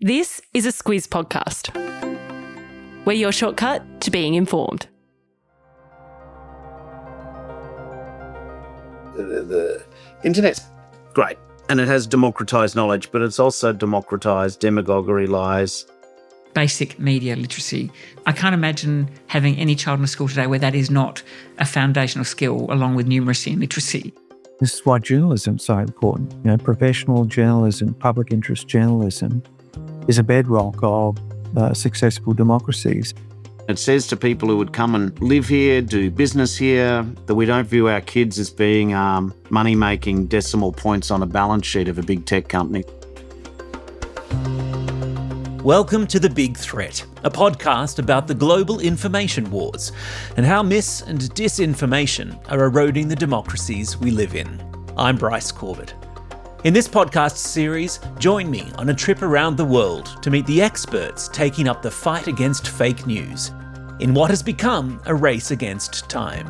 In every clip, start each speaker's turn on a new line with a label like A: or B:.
A: This is a Squiz podcast. We're your shortcut to being informed.
B: The internet's great and it has democratised knowledge, but it's also democratised demagoguery, lies.
C: Basic media literacy. I can't imagine having any child in a school today where that is not a foundational skill along with numeracy and literacy.
D: This is why journalism is so important. Professional journalism, public interest journalism is a bedrock of successful democracies.
B: It says to people who would come and live here, do business here, that we don't view our kids as being money-making decimal points on a balance sheet of a big tech company.
E: Welcome to The Big Threat, a podcast about the global information wars and how mis- and disinformation are eroding the democracies we live in. I'm Bryce Corbett. In this podcast series, join me on a trip around the world to meet the experts taking up the fight against fake news in what has become a race against time.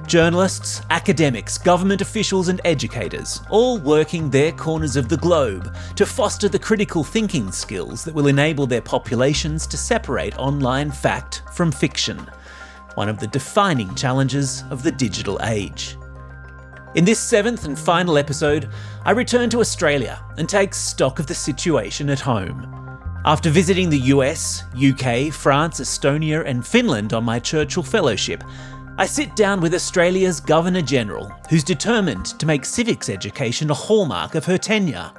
E: Journalists, academics, government officials and educators, all working their corners of the globe to foster the critical thinking skills that will enable their populations to separate online fact from fiction, one of the defining challenges of the digital age. In this seventh and final episode, I return to Australia and take stock of the situation at home. After visiting the US, UK, France, Estonia and Finland on my Churchill Fellowship, I sit down with Australia's Governor-General, who's determined to make civics education a hallmark of her tenure.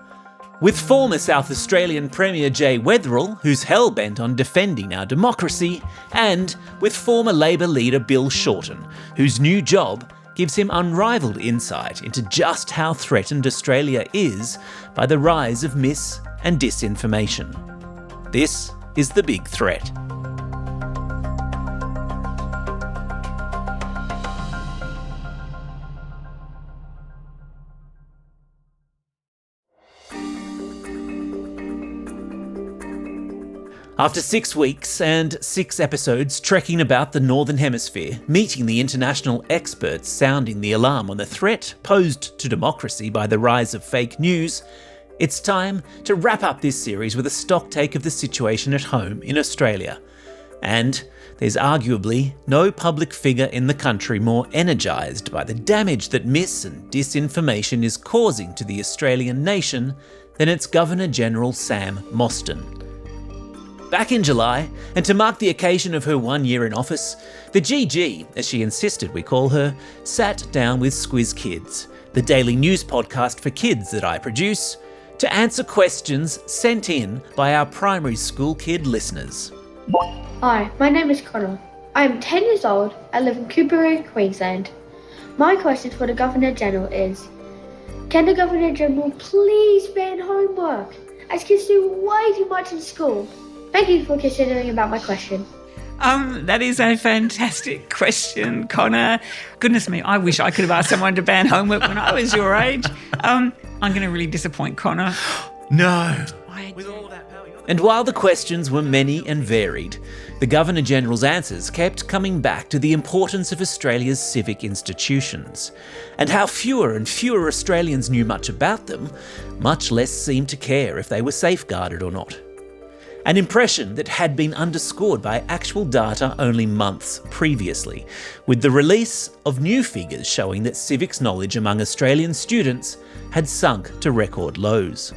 E: With former South Australian Premier Weatherill, who's hell-bent on defending our democracy, and with former Labor leader Bill Shorten, whose new job gives him unrivalled insight into just how threatened Australia is by the rise of mis- and disinformation. This is The Big Threat. After 6 weeks and 6 episodes trekking about the Northern Hemisphere, meeting the international experts sounding the alarm on the threat posed to democracy by the rise of fake news, it's time to wrap up this series with a stocktake of the situation at home in Australia. And there's arguably no public figure in the country more energised by the damage that mis- and disinformation is causing to the Australian nation than its Governor-General Sam Mostyn. Back in July, and to mark the occasion of her 1 year in office, the GG, as she insisted we call her, sat down with Squiz Kids, the daily news podcast for kids that I produce, to answer questions sent in by our primary school kid listeners.
F: Hi, my name is Connor. I am 10 years old. I live in Canberra, Queensland. My question for the Governor-General is, can the Governor-General please ban homework, as kids do way too much in school? Thank you for considering about my question.
C: That is a fantastic question, Connor. Goodness me, I wish I could have asked someone to ban homework when I was your age. I'm going to really disappoint Connor.
E: No. With all that power. And while the questions were many and varied, the Governor-General's answers kept coming back to the importance of Australia's civic institutions, and how fewer and fewer Australians knew much about them, much less seemed to care if they were safeguarded or not. An impression that had been underscored by actual data only months previously, with the release of new figures showing that civics knowledge among Australian students had sunk to record lows.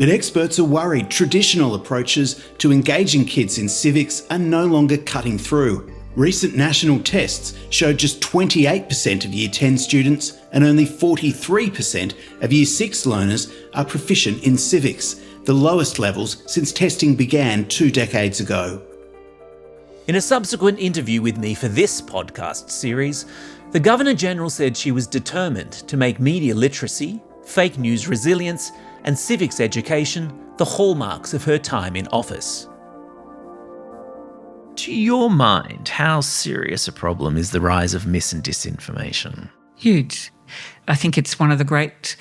G: But experts are worried traditional approaches to engaging kids in civics are no longer cutting through. Recent national tests showed just 28% of Year 10 students and only 43% of Year 6 learners are proficient in civics, the lowest levels since testing began 2 decades ago.
E: In a subsequent interview with me for this podcast series, the Governor-General said she was determined to make media literacy, fake news resilience, and civics education the hallmarks of her time in office. To your mind, how serious a problem is the rise of mis- and disinformation?
C: Huge. I think it's one of the great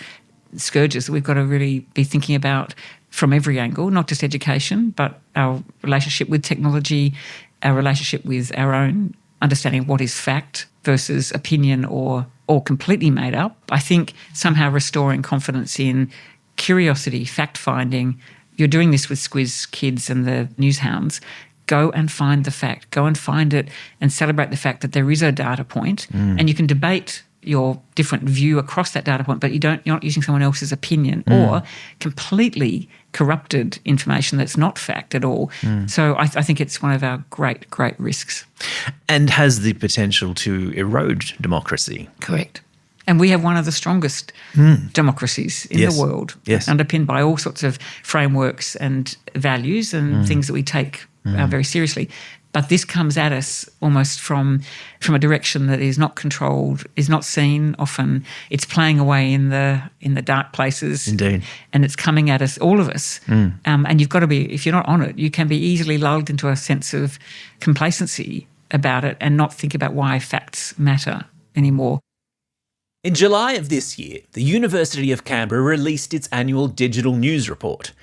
C: scourges that we've got to really be thinking about from every angle, not just education, but our relationship with technology, our relationship with our own understanding of what is fact versus opinion or completely made up. I think somehow restoring confidence in curiosity, fact-finding, you're doing this with Squiz Kids and the Newshounds, go and find the fact. Go and find it and celebrate the fact that there is a data point, and you can debate your different view across that data point, but you're not using someone else's opinion or completely corrupted information that's not fact at all. So I think it's one of our great, great risks.
E: And has the potential to erode democracy.
C: Correct. And we have one of the strongest democracies in the world, underpinned by all sorts of frameworks and values and things that we take very seriously. But this comes at us almost from a direction that is not controlled, is not seen often. It's playing away in the dark places.
E: Indeed.
C: And it's coming at us, all of us. And you've got to be, if you're not on it, you can be easily lulled into a sense of complacency about it and not think about why facts matter anymore.
E: In July of this year, the University of Canberra released its annual digital news report.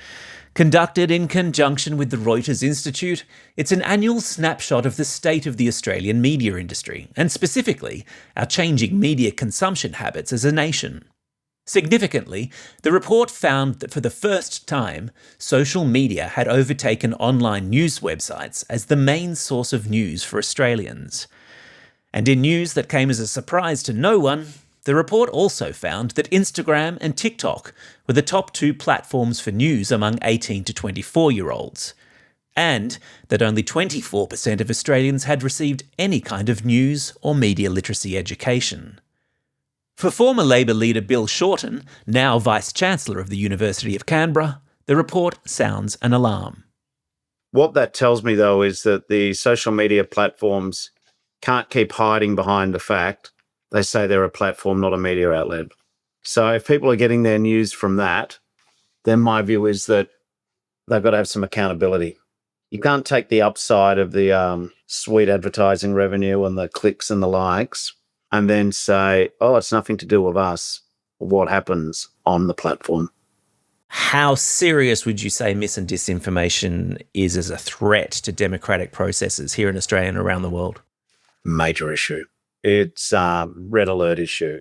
E: Conducted in conjunction with the Reuters Institute, it's an annual snapshot of the state of the Australian media industry, and specifically, our changing media consumption habits as a nation. Significantly, the report found that for the first time, social media had overtaken online news websites as the main source of news for Australians. And in news that came as a surprise to no one, the report also found that Instagram and TikTok were the top 2 platforms for news among 18 to 24-year-olds, and that only 24% of Australians had received any kind of news or media literacy education. For former Labor leader Bill Shorten, now Vice-Chancellor of the University of Canberra, the report sounds an alarm.
B: What that tells me, though, is that the social media platforms can't keep hiding behind the fact they say they're a platform, not a media outlet. So if people are getting their news from that, then my view is that they've got to have some accountability. You can't take the upside of the sweet advertising revenue and the clicks and the likes and then say, oh, it's nothing to do with us, or what happens on the platform.
E: How serious would you say mis and disinformation is as a threat to democratic processes here in Australia and around the world?
B: Major issue. It's a red alert issue.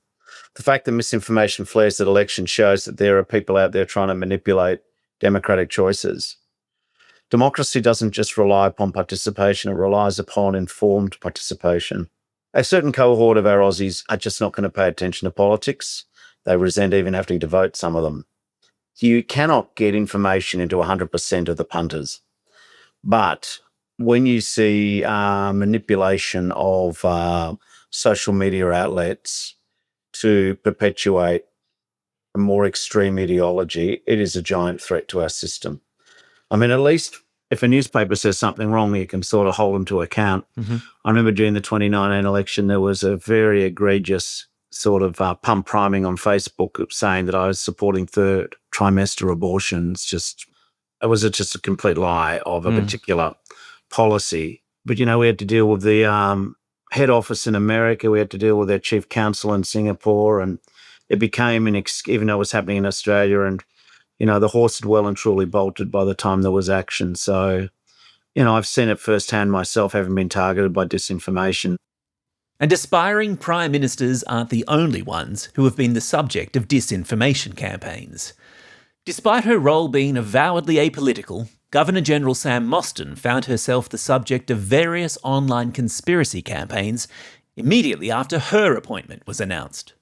B: The fact that misinformation flares at elections shows that there are people out there trying to manipulate democratic choices. Democracy doesn't just rely upon participation, it relies upon informed participation. A certain cohort of our Aussies are just not going to pay attention to politics. They resent even having to vote, some of them. You cannot get information into 100% of the punters. But when you see manipulation of social media outlets to perpetuate a more extreme ideology, it is a giant threat to our system. I mean, at least if a newspaper says something wrong, you can sort of hold them to account. I remember during the 2019 election, there was a very egregious sort of pump priming on Facebook saying that I was supporting third trimester abortions. It was just a complete lie of a particular policy. But, you know, we had to deal with the head office in America. We had to deal with their chief counsel in Singapore, and it became even though it was happening in Australia, and, you know, the horse had well and truly bolted by the time there was action. So, you know, I've seen it firsthand myself, having been targeted by disinformation.
E: And aspiring prime ministers aren't the only ones who have been the subject of disinformation campaigns. Despite her role being avowedly apolitical, Governor-General Sam Mostyn found herself the subject of various online conspiracy campaigns immediately after her appointment was announced.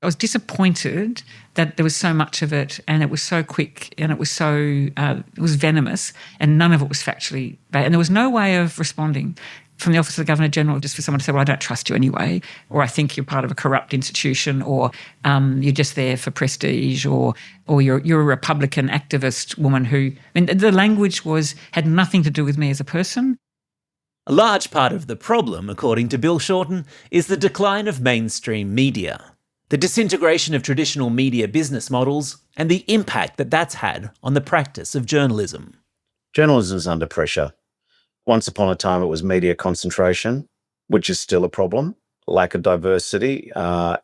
C: I was disappointed that there was so much of it, and it was so quick, and it was it was venomous, and none of it was factually bad. And there was no way of responding from the Office of the Governor-General just for someone to say, well, I don't trust you anyway, or I think you're part of a corrupt institution, or you're just there for prestige, or you're a Republican activist woman who... I mean, the language had nothing to do with me as a person.
E: A large part of the problem, according to Bill Shorten, is the decline of mainstream media, the disintegration of traditional media business models, and the impact that that's had on the practice of journalism.
B: Journalism is under pressure. Once upon a time, it was media concentration, which is still a problem. Lack of diversity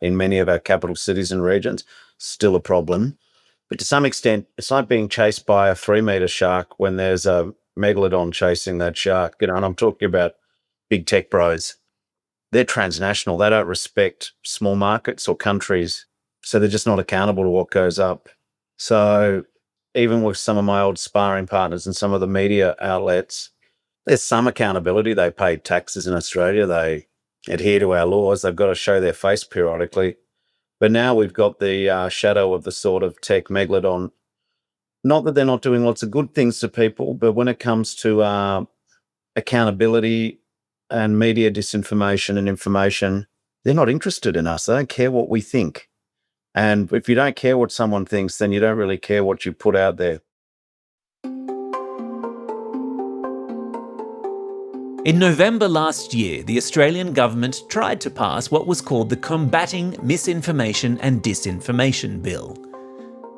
B: in many of our capital cities and regions, still a problem. But to some extent, it's like being chased by a 3-metre shark when there's a megalodon chasing that shark. You know, and I'm talking about big tech bros. They're transnational. They don't respect small markets or countries. So they're just not accountable to what goes up. So even with some of my old sparring partners and some of the media outlets, there's some accountability. They pay taxes in Australia. They adhere to our laws. They've got to show their face periodically. But now we've got the shadow of the sort of tech megalodon. Not that they're not doing lots of good things to people, but when it comes to accountability and media disinformation and information, they're not interested in us. They don't care what we think. And if you don't care what someone thinks, then you don't really care what you put out there.
E: In November last year, the Australian government tried to pass what was called the Combating Misinformation and Disinformation Bill.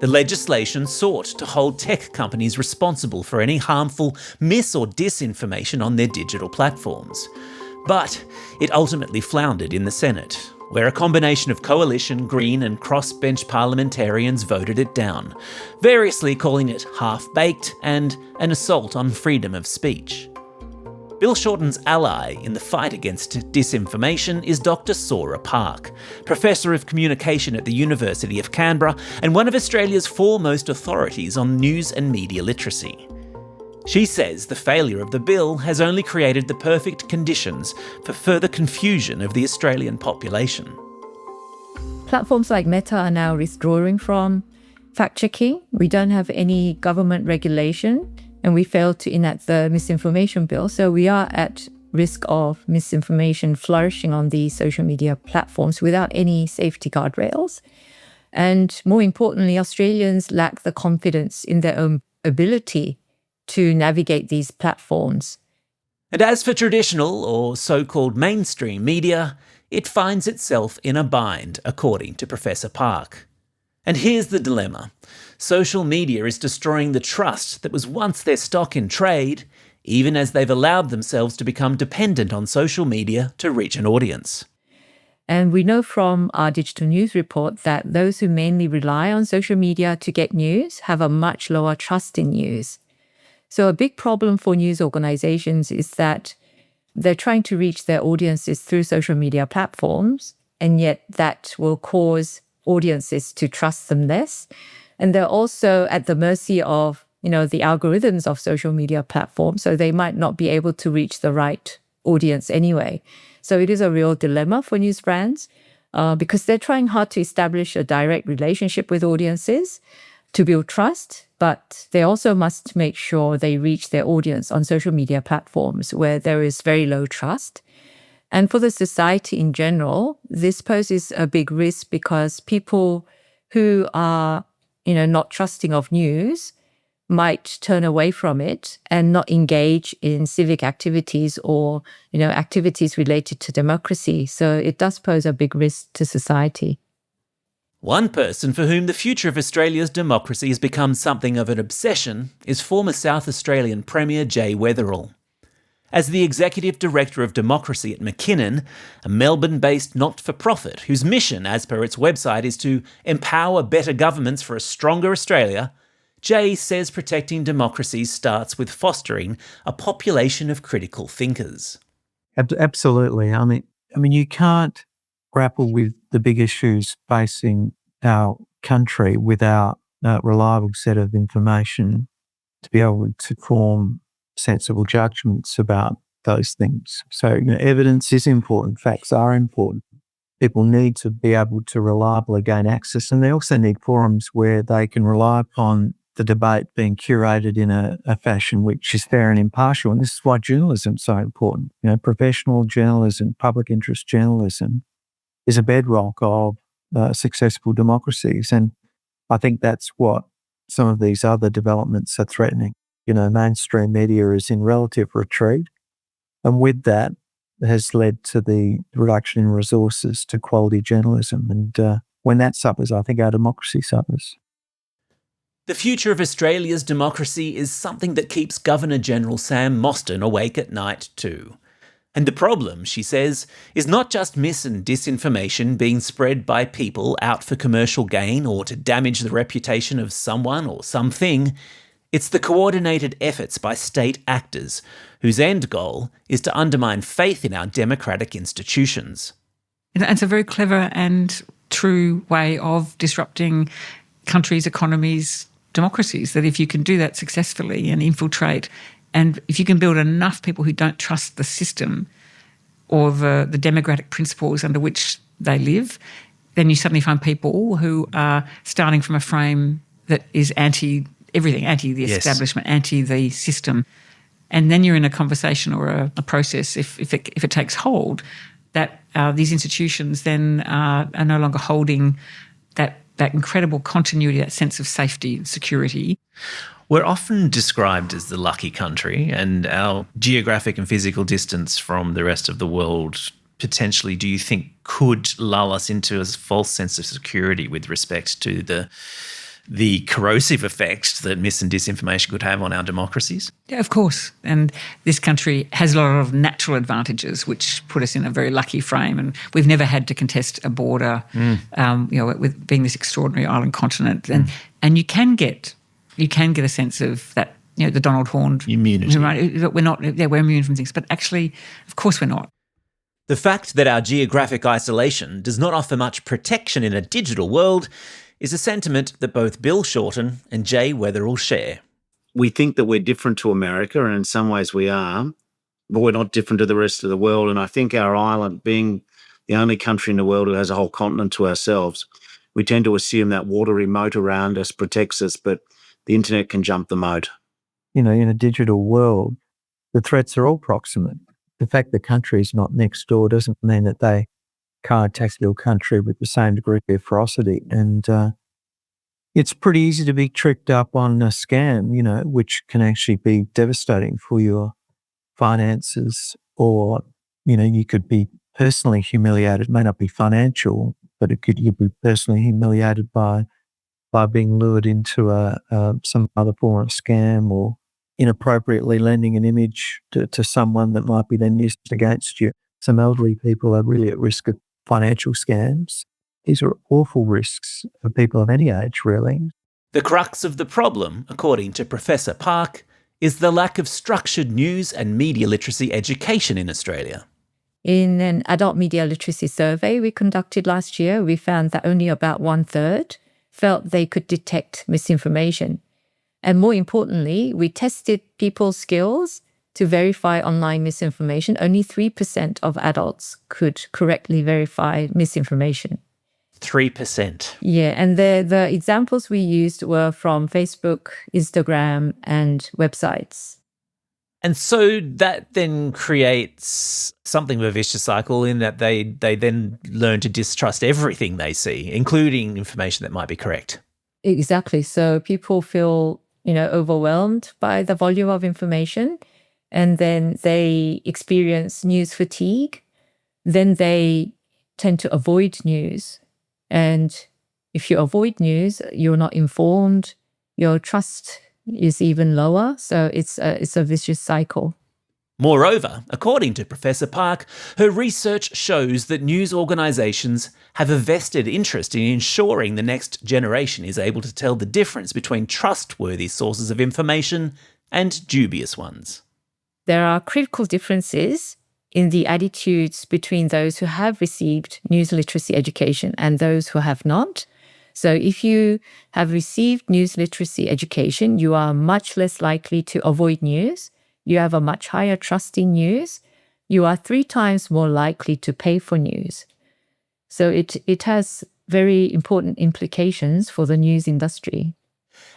E: The legislation sought to hold tech companies responsible for any harmful mis- or disinformation on their digital platforms. But it ultimately floundered in the Senate, where a combination of coalition, Green and crossbench parliamentarians voted it down, variously calling it half-baked and an assault on freedom of speech. Bill Shorten's ally in the fight against disinformation is Dr. Sora, Professor of Communication at the University of Canberra and one of Australia's foremost authorities on news and media literacy. She says the failure of the bill has only created the perfect conditions for further confusion of the Australian population.
H: Platforms like Meta are now withdrawing from fact-checking. We don't have any government regulation, and we failed to enact the misinformation bill. So we are at risk of misinformation flourishing on these social media platforms without any safety guardrails. And more importantly, Australians lack the confidence in their own ability to navigate these platforms.
E: And as for traditional or so-called mainstream media, it finds itself in a bind, according to Professor Park. And here's the dilemma. Social media is destroying the trust that was once their stock in trade, even as they've allowed themselves to become dependent on social media to reach an audience.
H: And we know from our digital news report that those who mainly rely on social media to get news have a much lower trust in news. So a big problem for news organizations is that they're trying to reach their audiences through social media platforms, and yet that will cause audiences to trust them less. And they're also at the mercy of, the algorithms of social media platforms, so they might not be able to reach the right audience anyway. So it is a real dilemma for news brands because they're trying hard to establish a direct relationship with audiences to build trust, but they also must make sure they reach their audience on social media platforms where there is very low trust. And for the society in general, this poses a big risk because people who are, not trusting of news might turn away from it and not engage in civic activities or, activities related to democracy. So it does pose a big risk to society.
E: One person for whom the future of Australia's democracy has become something of an obsession is former South Australian Premier Weatherill. As the Executive Director of Democracy at McKinnon, a Melbourne-based not-for-profit whose mission, as per its website, is to empower better governments for a stronger Australia, Jay says protecting democracy starts with fostering a population of critical thinkers.
D: Absolutely. I mean, you can't grapple with the big issues facing our country without a reliable set of information to be able to form sensible judgments about those things. So, evidence is important. Facts are important. People need to be able to reliably gain access, and they also need forums where they can rely upon the debate being curated in a fashion which is fair and impartial. And this is why journalism is so important. Professional journalism, public interest journalism is a bedrock of successful democracies. And I think that's what some of these other developments are threatening. Mainstream media is in relative retreat. And with that has led to the reduction in resources to quality journalism. And when that suffers, I think our democracy suffers.
E: The future of Australia's democracy is something that keeps Governor-General Sam Mostyn awake at night too. And the problem, she says, is not just mis- and disinformation being spread by people out for commercial gain or to damage the reputation of someone or something. It's the coordinated efforts by state actors, whose end goal is to undermine faith in our democratic institutions.
C: It's a very clever and true way of disrupting countries' economies, democracies, that if you can do that successfully and infiltrate, and if you can build enough people who don't trust the system or the democratic principles under which they live, then you suddenly find people who are starting from a frame that is anti-everything, anti the establishment, anti the system. And then you're in a conversation or a process, if it takes hold, that these institutions then are no longer holding that incredible continuity, that sense of safety and security.
E: We're often described as the lucky country, and our geographic and physical distance from the rest of the world potentially, do you think, could lull us into a false sense of security with respect to the corrosive effect that mis and disinformation could have on our democracies?
C: Yeah, of course. And this country has a lot of natural advantages which put us in a very lucky frame. And we've never had to contest a border, with being this extraordinary island continent. And you can get a sense of that, the Donald Horn
E: immunity.
C: Right? We're immune from things. But actually, of course we're not.
E: The fact that our geographic isolation does not offer much protection in a digital world is a sentiment that both Bill Shorten and Jay Weatherill share.
B: We think that we're different to America, and in some ways we are, but we're not different to the rest of the world. And I think our island, being the only country in the world who has a whole continent to ourselves, we tend to assume that watery moat around us protects us, but the internet can jump the moat.
D: In a digital world, the threats are all proximate. The fact the country is not next door doesn't mean that they can't attack your country with the same degree of ferocity. And it's pretty easy to be tricked up on a scam, which can actually be devastating for your finances, or, you could be personally humiliated. It may not be financial, but you'd be personally humiliated by being lured into some other form of scam, or inappropriately lending an image to someone that might be then used against you. Some elderly people are really at risk of financial scams. These are awful risks for people of any age, really.
E: The crux of the problem, according to Professor Park, is the lack of structured news and media literacy education in Australia.
H: In an adult media literacy survey we conducted last year, we found that only about 1/3 felt they could detect misinformation. And more importantly, we tested people's skills to verify online misinformation. Only 3% of adults could correctly verify misinformation.
E: 3%.
H: Yeah, and the examples we used were from Facebook, Instagram, and websites.
E: And so that then creates something of a vicious cycle in that they then learn to distrust everything they see, including information that might be correct.
H: Exactly. So people feel, overwhelmed by the volume of information, and then they experience news fatigue. Then they tend to avoid news. And if you avoid news, you're not informed, your trust is even lower. So it's a vicious cycle.
E: Moreover, according to Professor Park, her research shows that news organisations have a vested interest in ensuring the next generation is able to tell the difference between trustworthy sources of information and dubious ones.
H: There are critical differences in the attitudes between those who have received news literacy education and those who have not. So if you have received news literacy education, you are much less likely to avoid news. You have a much higher trust in news. You are 3 times more likely to pay for news. So it has very important implications for the news industry.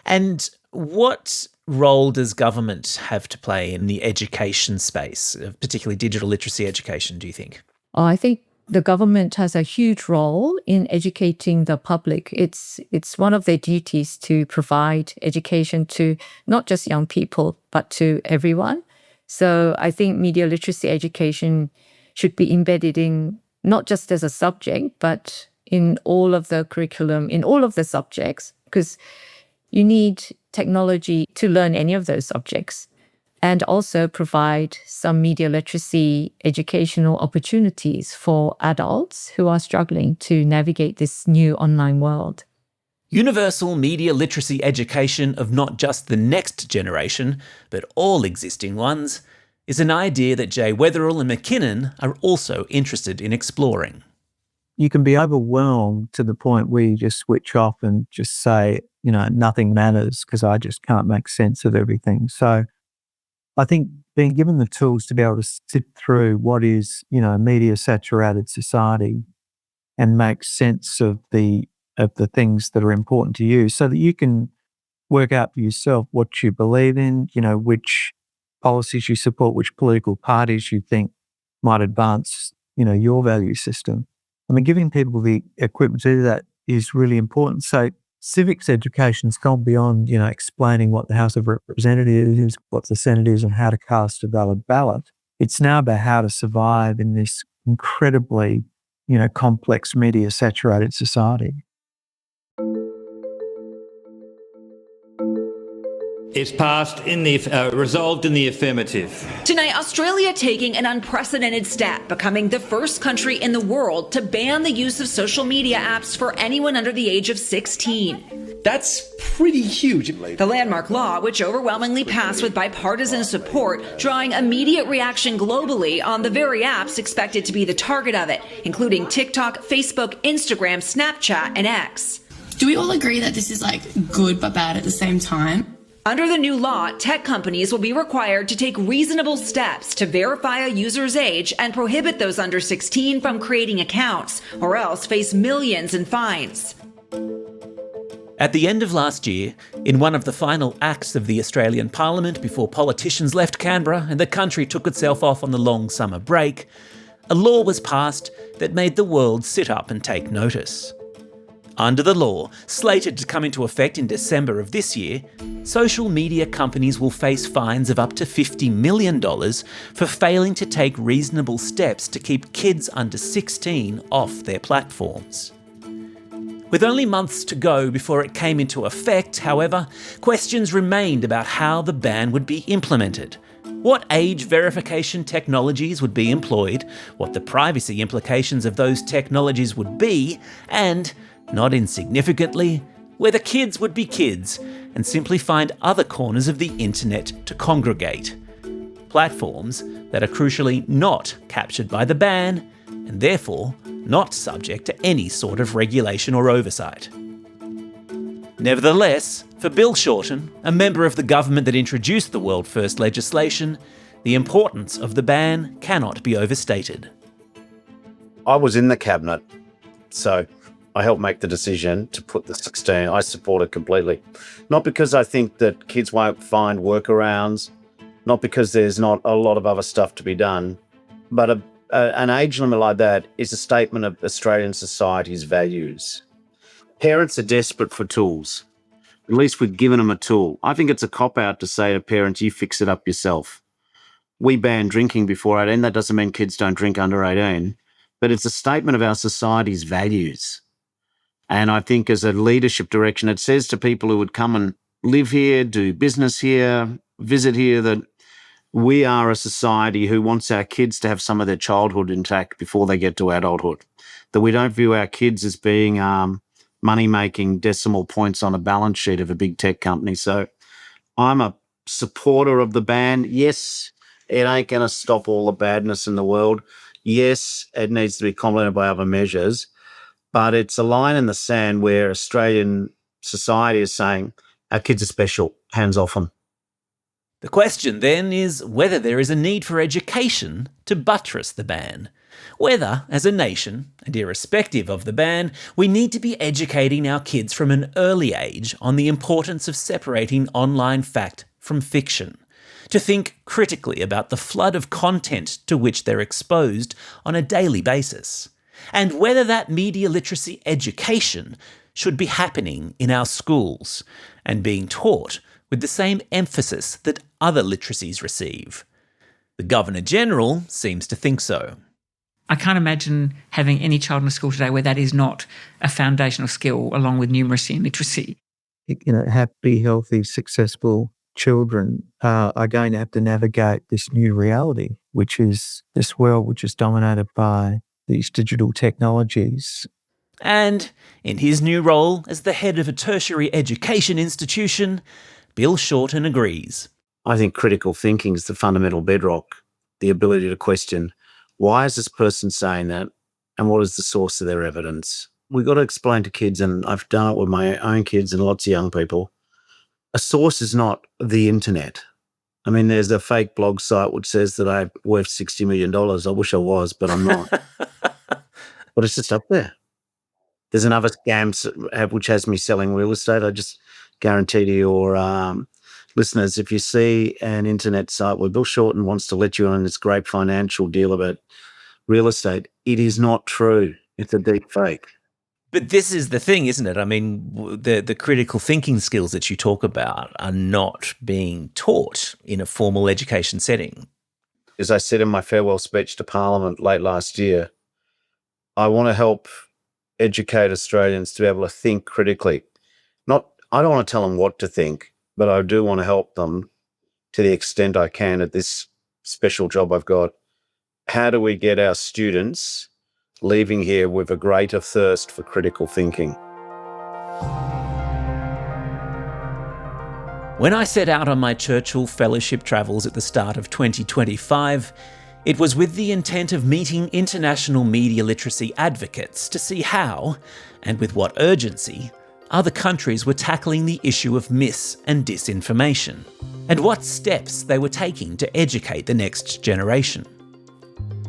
E: And what role does government have to play in the education space, particularly digital literacy education, do you think?
H: I think the government has a huge role in educating the public. It's one of their duties to provide education to not just young people, but to everyone. So I think media literacy education should be embedded in not just as a subject, but in all of the curriculum, in all of the subjects, because you need technology to learn any of those subjects, and also provide some media literacy educational opportunities for adults who are struggling to navigate this new online world.
E: Universal media literacy education of not just the next generation, but all existing ones, is an idea that Jay Weatherill and McKinnon are also interested in exploring.
D: you can be overwhelmed to the point where you just switch off and just say, nothing matters because I just can't make sense of everything. So I think being given the tools to be able to sit through what is, media saturated society and make sense of the things that are important to you so that you can work out for yourself what you believe in, which policies you support, which political parties you think might advance, your value system. I mean, giving people the equipment to do that is really important. So civics education's gone beyond, explaining what the House of Representatives is, what the Senate is, and how to cast a valid ballot. It's now about how to survive in this incredibly, complex media-saturated society.
I: It's passed resolved in the affirmative.
J: Tonight, Australia taking an unprecedented step, becoming the first country in the world to ban the use of social media apps for anyone under the age of 16.
K: That's pretty huge.
J: The landmark law, which overwhelmingly passed with bipartisan support, drawing immediate reaction globally on the very apps expected to be the target of it, including TikTok, Facebook, Instagram, Snapchat, and X.
L: Do we all agree that this is good but bad at the same time?
J: Under the new law, tech companies will be required to take reasonable steps to verify a user's age and prohibit those under 16 from creating accounts, or else face millions in fines.
E: At the end of last year, in one of the final acts of the Australian Parliament before politicians left Canberra and the country took itself off on the long summer break, a law was passed that made the world sit up and take notice. Under the law, slated to come into effect in December of this year, social media companies will face fines of up to $50 million for failing to take reasonable steps to keep kids under 16 off their platforms. With only months to go before it came into effect, however, questions remained about how the ban would be implemented, what age verification technologies would be employed, what the privacy implications of those technologies would be, and, not insignificantly, whether kids would be kids and simply find other corners of the internet to congregate. Platforms that are crucially not captured by the ban and therefore not subject to any sort of regulation or oversight. Nevertheless, for Bill Shorten, a member of the government that introduced the world first legislation, the importance of the ban cannot be overstated.
B: I was in the cabinet, so I helped make the decision to put the 16. I support it completely. Not because I think that kids won't find workarounds, not because there's not a lot of other stuff to be done, but an age limit like that is a statement of Australian society's values. Parents are desperate for tools. At least we've given them a tool. I think it's a cop-out to say to parents, you fix it up yourself. We banned drinking before 18. That doesn't mean kids don't drink under 18, but it's a statement of our society's values. And I think as a leadership direction, it says to people who would come and live here, do business here, visit here, that we are a society who wants our kids to have some of their childhood intact before they get to adulthood. That we don't view our kids as being money-making decimal points on a balance sheet of a big tech company. So I'm a supporter of the ban. Yes, it ain't going to stop all the badness in the world. Yes, it needs to be complemented by other measures. But it's a line in the sand where Australian society is saying, our kids are special, hands off them.
E: The question then is whether there is a need for education to buttress the ban. Whether, as a nation, and irrespective of the ban, we need to be educating our kids from an early age on the importance of separating online fact from fiction, to think critically about the flood of content to which they're exposed on a daily basis, and whether that media literacy education should be happening in our schools and being taught with the same emphasis that other literacies receive. The Governor-General seems to think so.
C: I can't imagine having any child in a school today where that is not a foundational skill along with numeracy and literacy.
D: Happy, healthy, successful children are going to have to navigate this new reality, which is this world which is dominated by these digital technologies.
E: And in his new role as the head of a tertiary education institution, Bill Shorten agrees.
B: I think critical thinking is the fundamental bedrock, the ability to question, why is this person saying that? and what is the source of their evidence. We've got to explain to kids, and I've done it with my own kids and lots of young people, a source is not the internet. I mean, there's a fake blog site which says that I'm worth $60 million. I wish I was, but I'm not. But it's just up there. There's another scam which has me selling real estate. I just guarantee to your listeners, if you see an internet site where Bill Shorten wants to let you on this great financial deal about real estate, it is not true. It's a deep fake.
E: But this is the thing, isn't it? I mean, the critical thinking skills that you talk about are not being taught in a formal education setting.
B: As I said in my farewell speech to Parliament late last year, I want to help educate Australians to be able to think critically. I don't want to tell them what to think, but I do want to help them to the extent I can at this special job I've got. How do we get our students leaving here with a greater thirst for critical thinking?
E: When I set out on my Churchill Fellowship travels at the start of 2025, it was with the intent of meeting international media literacy advocates to see how, and with what urgency, other countries were tackling the issue of mis- and disinformation, and what steps they were taking to educate the next generation.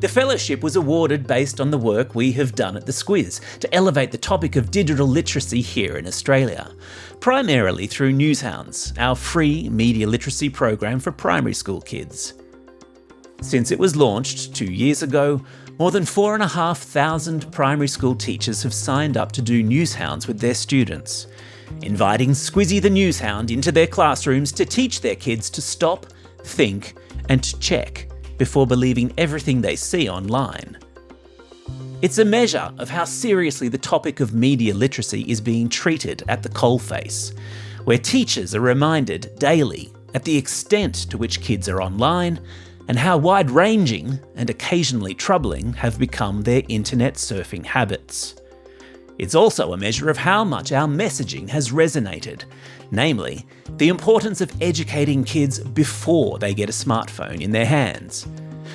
E: The fellowship was awarded based on the work we have done at the Squiz to elevate the topic of digital literacy here in Australia, primarily through Newshounds, our free media literacy program for primary school kids. Since it was launched 2 years ago, more than 4,500 primary school teachers have signed up to do Newshounds with their students, inviting Squizzy the Newshound into their classrooms to teach their kids to stop, think, and check before believing everything they see online. It's a measure of how seriously the topic of media literacy is being treated at the coalface, where teachers are reminded daily at the extent to which kids are online and how wide-ranging and occasionally troubling have become their internet surfing habits. It's also a measure of how much our messaging has resonated, namely, the importance of educating kids before they get a smartphone in their hands.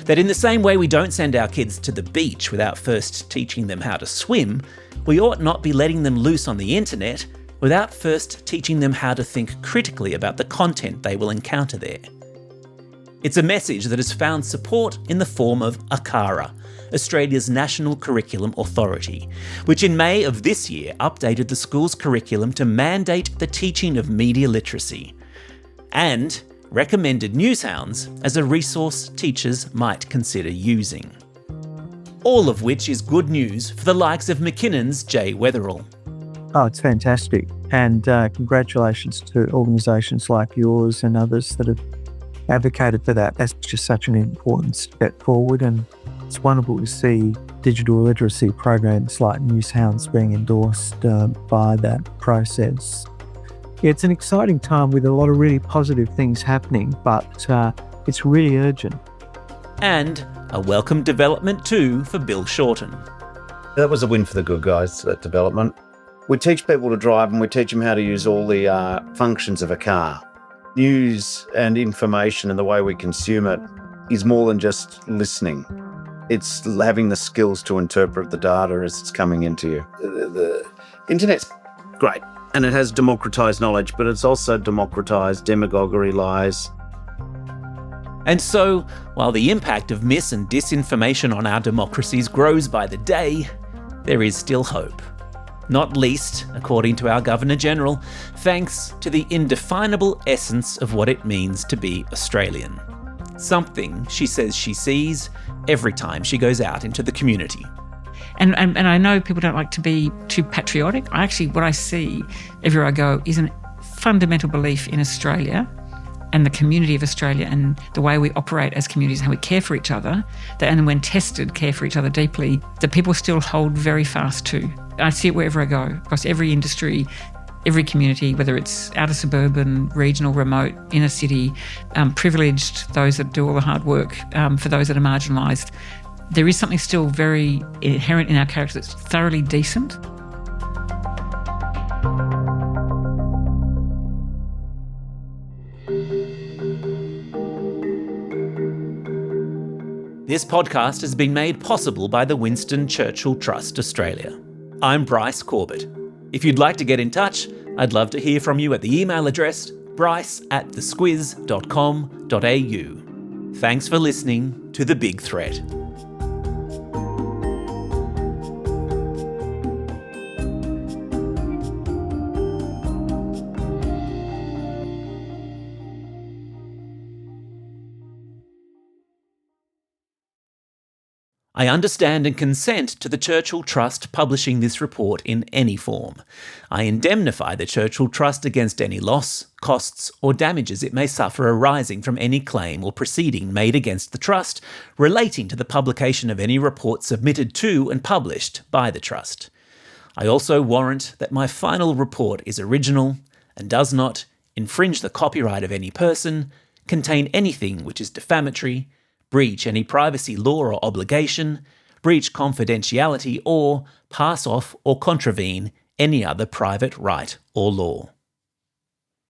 E: That in the same way we don't send our kids to the beach without first teaching them how to swim, we ought not be letting them loose on the internet without first teaching them how to think critically about the content they will encounter there. It's a message that has found support in the form of ACARA, Australia's National Curriculum Authority, which in May of this year updated the school's curriculum to mandate the teaching of media literacy, and recommended Newshounds as a resource teachers might consider using. All of which is good news for the likes of McKinnon's Jay Weatherill.
D: Oh, it's fantastic. And congratulations to organisations like yours and others that have advocated for that. That's just such an important step forward, and it's wonderful to see digital literacy programs like Newshounds being endorsed by that process. Yeah, it's an exciting time with a lot of really positive things happening, but it's really urgent.
E: And a welcome development too for Bill Shorten.
B: That was a win for the good guys, that development. We teach people to drive and we teach them how to use all the functions of a car. News and information and the way we consume it is more than just listening. It's having the skills to interpret the data as it's coming into you. The internet's great and it has democratised knowledge, but it's also democratised demagoguery, lies.
E: And so, while the impact of mis- and disinformation on our democracies grows by the day, there is still hope. Not least, according to our Governor-General, thanks to the indefinable essence of what it means to be Australian. Something she says she sees every time she goes out into the community.
C: And I know people don't like to be too patriotic. What I see everywhere I go is a fundamental belief in Australia and the community of Australia and the way we operate as communities, how we care for each other, and when tested, care for each other deeply, that people still hold very fast to. I see it wherever I go, across every industry, every community, whether it's outer suburban, regional, remote, inner city, privileged, those that do all the hard work, for those that are marginalised. There is something still very inherent in our character that's thoroughly decent.
E: This podcast has been made possible by the Winston Churchill Trust Australia. I'm Bryce Corbett. If you'd like to get in touch, I'd love to hear from you at the email address bryce@thesquiz.com.au. Thanks for listening to The Big Threat. I understand and consent to the Churchill Trust publishing this report in any form. I indemnify the Churchill Trust against any loss, costs, or damages it may suffer arising from any claim or proceeding made against the Trust relating to the publication of any report submitted to and published by the Trust. I also warrant that my final report is original and does not infringe the copyright of any person, contain anything which is defamatory, breach any privacy law or obligation, breach confidentiality, or pass off or contravene any other private right or law.